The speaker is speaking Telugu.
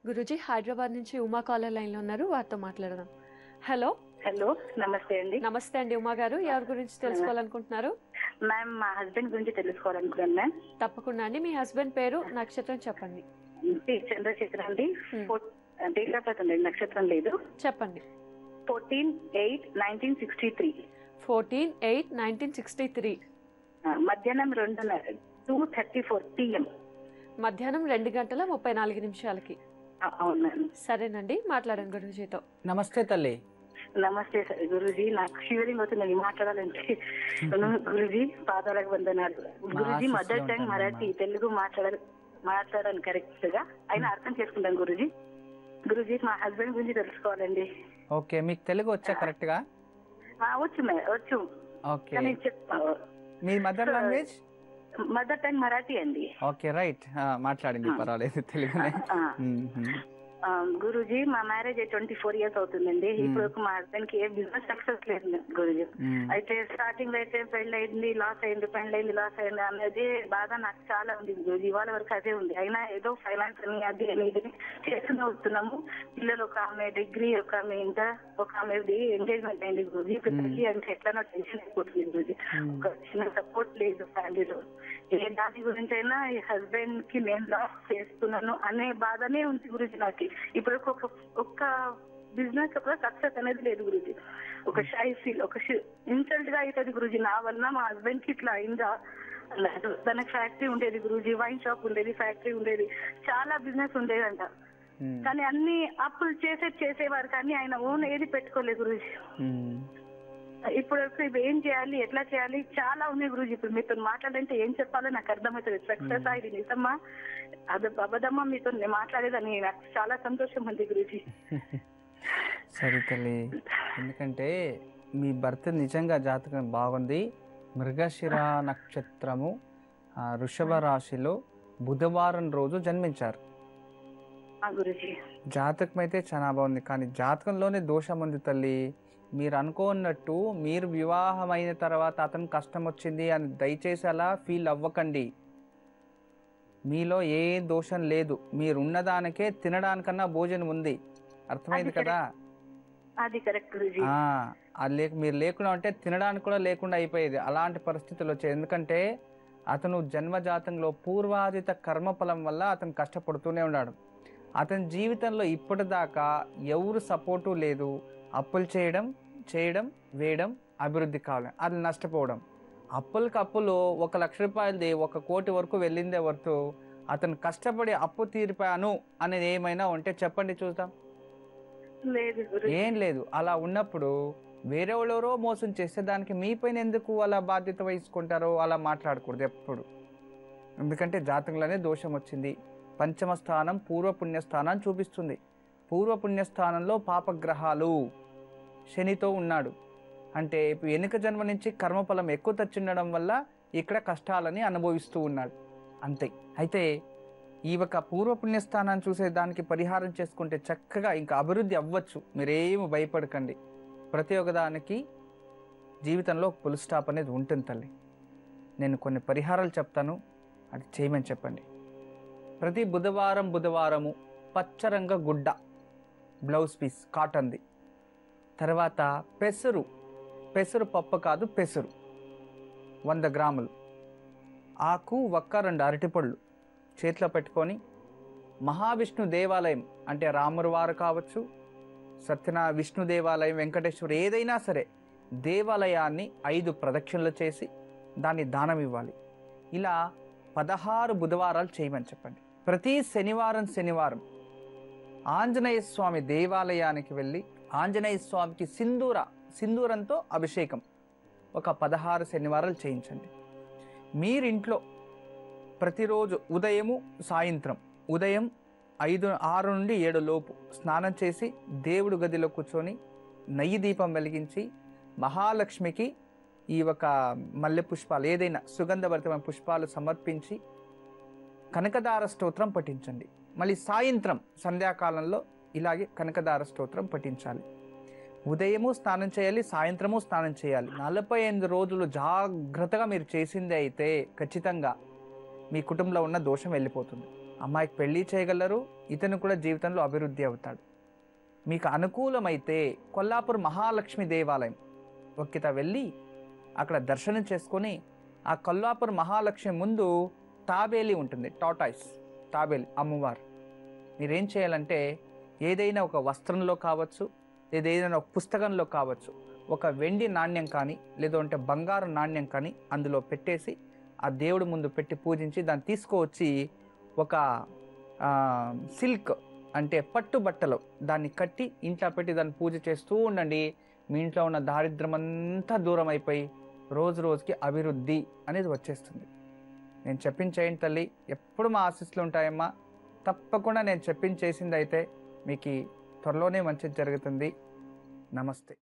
గురూజీ హైదరాబాద్ నుంచి ఉమా కాలర్ లైన్లో ఉన్నారు, వారితో మాట్లాడదాం. హలో. హలో, నమస్తే అండి. నమస్తే అండి ఉమా గారు, ఎవరి గురించి తెలుసుకోవాలనుకుంటున్నారు? మ్యామ్, మా హస్బెండ్ గురించి తెలుసుకోవాలనుకున్నాను మ్యామ్. తప్పకుండా అండి. మీ హస్బెండ్ పేరు, నక్షత్రం చెప్పండి. చంద్రశేఖర్ అండి. డేట్ ఆఫ్ బర్త్ అండి, నక్షత్రం లేదు. చెప్పండి. 14/8/1963. 14/8/1963. మధ్యాహ్నం 2:34 PM. మధ్యాహ్నం 2:34 అవును మ్యామ్. సరేనండి, మాట్లాడండి గురూజీతో. నమస్తే తల్లి. నమస్తే సార్. గురూజీ, నాకు షివరింగ్ అవుతుందండి మాట్లాడాలంటే. గురూజీ, పాదాలకు వందనాలు. గురూజీ, మదర్ టంగ్ మరాఠీ, తెలుగు మాట్లాడాను కరెక్ట్ గా, అయినా అర్థం చేసుకుంటాను గురూజీ. గురూజీ, మా హస్బెండ్ గురించి తెలుసుకోవాలండి. ఓకే, మీకు తెలుగు వచ్చా కరెక్ట్ గా? వచ్చు వచ్చు. ఓకే, మీ mother language? Mother tongue Marathi అండి. ఓకే, రైట్, మాట్లాడండి, పర్వాలేదు, తెలుగునే. గురూజీ, మా మ్యారేజ్ 24 years అవుతుందండి. ఇప్పుడు మా హస్బెండ్ కి ఏ బిజినెస్ సక్సెస్ లేదు గురూజీ. అయితే స్టార్టింగ్ లో అయితే పెళ్ళయింది లాస్ అయింది, పెళ్ళయింది లాస్ అయింది అనేది బాధ నాకు చాలా ఉంది గురూజీ. ఇవాళ వరకు అదే ఉంది. అయినా ఏదో ఫైనాన్స్ అని అది అని ఇది చేస్తూనే వస్తున్నాము. పిల్లలు, ఒక ఆమె డిగ్రీ, ఒక ఆమె ఇంటర్, ఒక ఆమెది ఎంగేజ్మెంట్ అయింది గురూజీ. పెళ్లి అంటే ఎట్లా టెన్షన్ అయిపోతుంది గురూజీ. ఒక చిన్న సపోర్ట్ లేదు ఫ్యామిలీలో. ఏ దాని గురించి అయినా ఈ హస్బెండ్ కి నేను లాస్ చేస్తున్నాను అనే బాధనే ఉంది గురూజీ నాకు. ఇప్పుడు ఒక్క బిజినెస్ ఒక సక్సెస్ అనేది లేదు గురూజీ. ఒక షై ఫీల్, ఒక ఇన్సల్ట్ గా అవుతుంది గురూజీ. నా వల్ల మా హస్బెండ్ కి ఇట్లా అయిందా అన్నట్టు. తనకి ఫ్యాక్టరీ ఉండేది గురూజీ, వైన్ షాప్ ఉండేది, ఫ్యాక్టరీ ఉండేది, చాలా బిజినెస్ ఉండేదంట. కానీ అన్ని అప్పులు చేసేవారు, కానీ ఆయన ఓన్ ఏది పెట్టుకోలేదు గురూజీ. ఇప్పుడు ఏం చేయాలి, ఎట్లా చేయాలి, చాలా ఉన్నాయి గురూజీ. ఇప్పుడు మీతో మాట్లాడంటే ఏం చెప్పాలో నాకు అర్థమవుతుంది. సక్సెస్ ఇది నిజమా అబద్ధమా మీతో మాట్లాడేదని నాకు చాలా సంతోషం ఉంది గురూజీ. సరే తల్లి, ఎందుకంటే మీ భర్త నిజంగా జాతకం బాగుంది. మృగశిర నక్షత్రము, వృషభ రాశిలో బుధవారం రోజు జన్మించారు. జాతకం అయితే చాలా బాగుంది, కానీ జాతకంలోనే దోషం ఉంది తల్లి. మీరు అనుకోన్నట్టు మీరు వివాహమైన తర్వాత అతను కష్టం వచ్చింది అని దయచేసి అలా ఫీల్ అవ్వకండి. మీలో ఏ దోషం లేదు. మీరు ఉన్నదానికే తినడానికన్నా భోజనం ఉంది. అర్థమైంది కదా? అది కరెక్ట్. అది మీరు లేకుండా ఉంటే తినడానికి కూడా లేకుండా అయిపోయేది. అలాంటి పరిస్థితులు వచ్చాయి. ఎందుకంటే అతను జన్మజాతంలో పూర్వాజిత కర్మఫలం వల్ల అతను కష్టపడుతూనే ఉన్నాడు. అతని జీవితంలో ఇప్పటిదాకా ఎవరు సపోర్టు లేదు. అప్పులు చేయడం వేయడం, అభివృద్ధి కావాలి, అది నష్టపోవడం. అప్పులకి అప్పులు 1 లక్ష రూపాయలది 1 కోటి వరకు వెళ్ళిందే వరకు అతను కష్టపడి అప్పు తీరిపాను అనేది ఏమైనా ఉంటే చెప్పండి చూద్దాం. ఏం లేదు. అలా ఉన్నప్పుడు వేరే వాళ్ళెవరో మోసం చేస్తే దానికి మీ పైన ఎందుకు అలా బాధ్యత వహించుకుంటారో అలా మాట్లాడకూడదు ఎప్పుడు. ఎందుకంటే జాతకంలోనే దోషం వచ్చింది. పంచమ స్థానం పూర్వపుణ్యస్థానాన్ని చూపిస్తుంది. పూర్వపుణ్యస్థానంలో పాపగ్రహాలు శనితో ఉన్నాడు. అంటే ఇప్పుడు వెనుక జన్మ నుంచి కర్మఫలం ఎక్కువ తెచ్చిండడం వల్ల ఇక్కడ కష్టాలని అనుభవిస్తూ ఉన్నాడు అంతే. అయితే ఈ ఒక పూర్వపుణ్యస్థానాన్ని చూసే దానికి పరిహారం చేసుకుంటే చక్కగా ఇంకా అభివృద్ధి అవ్వచ్చు. మీరేమి భయపడకండి. ప్రతి ఒక్కదానికి జీవితంలో ఒక ఫుల్ స్టాప్ అనేది ఉంటుంది తల్లి. నేను కొన్ని పరిహారాలు చెప్తాను, అది చేయమని చెప్పండి. ప్రతి బుధవారము పచ్చరంగ గుడ్డ బ్లౌజ్ పీస్ కాటన్ది. తర్వాత పెసరు పప్పు కాదు, పెసరు 100 గ్రాములు. ఆకు వక్క 2 అరటిపళ్ళు చేతిలో పెట్టుకొని మహావిష్ణు దేవాలయం అంటే రాముల వారు కావచ్చు, విష్ణు దేవాలయం, వెంకటేశ్వరు, ఏదైనా సరే దేవాలయాన్ని 5 ప్రదక్షిణలు చేసి దాన్ని దానం ఇవ్వాలి. ఇలా 16 బుధవారాలు చేయమని చెప్పండి. ప్రతి శనివారం ఆంజనేయ స్వామి దేవాలయానికి వెళ్ళి ఆంజనేయ స్వామికి సింధూరంతో అభిషేకం ఒక 16 శనివారాలు చేయించండి. మీరింట్లో ప్రతిరోజు సాయంత్రం ఉదయం 6 నుండి 7 లోపు స్నానం చేసి దేవుడు గదిలో కూర్చొని నెయ్యి దీపం వెలిగించి మహాలక్ష్మికి ఈ ఒక మల్లె పుష్పాలు, ఏదైనా సుగంధభరితమైన పుష్పాలు సమర్పించి కనకదార స్తోత్రం పఠించండి. మళ్ళీ సాయంత్రం సంధ్యాకాలంలో ఇలాగే కనకదార స్తోత్రం పఠించాలి. ఉదయము స్నానం చేయాలి, సాయంత్రము స్నానం చేయాలి. 48 రోజులు జాగ్రత్తగా మీరు చేసిందే అయితే ఖచ్చితంగా మీ కుటుంబంలో ఉన్న దోషం వెళ్ళిపోతుంది. అమ్మాయికి పెళ్లి చేయగలరు, ఇతను కూడా జీవితంలో అభివృద్ధి అవుతాడు. మీకు అనుకూలమైతే కొల్లాపూర్ మహాలక్ష్మి దేవాలయం ఒక్కిత వెళ్ళి అక్కడ దర్శనం చేసుకొని ఆ కొల్లాపూర్ మహాలక్ష్మి ముందు తాబేలి ఉంటుంది, టాటాయిస్ తాబేలి అమ్మవారు. మీరేం చేయాలంటే ఏదైనా ఒక వస్త్రంలో కావచ్చు, ఏదైనా ఒక పుస్తకంలో కావచ్చు, ఒక వెండి నాణ్యం కానీ లేదంటే బంగారు నాణ్యం కానీ అందులో పెట్టేసి ఆ దేవుడి ముందు పెట్టి పూజించి దాన్ని తీసుకువచ్చి ఒక సిల్క్ అంటే పట్టు బట్టలో దాన్ని కట్టి ఇంట్లో పెట్టి దాన్ని పూజ చేస్తూ ఉండండి. మీ ఇంట్లో ఉన్న దారిద్ర్యం అంతా దూరం అయిపోయి రోజు రోజుకి అభివృద్ధి అనేది వచ్చేస్తుంది. నేను చెప్పించేయండి తల్లి, ఎప్పుడు మా ఆశీస్సులు ఉంటాయమ్మా. తప్పకుండా నేను చెప్పించేసింది అయితే మీకు త్వరలోనే మంచిది జరుగుతుంది. నమస్తే.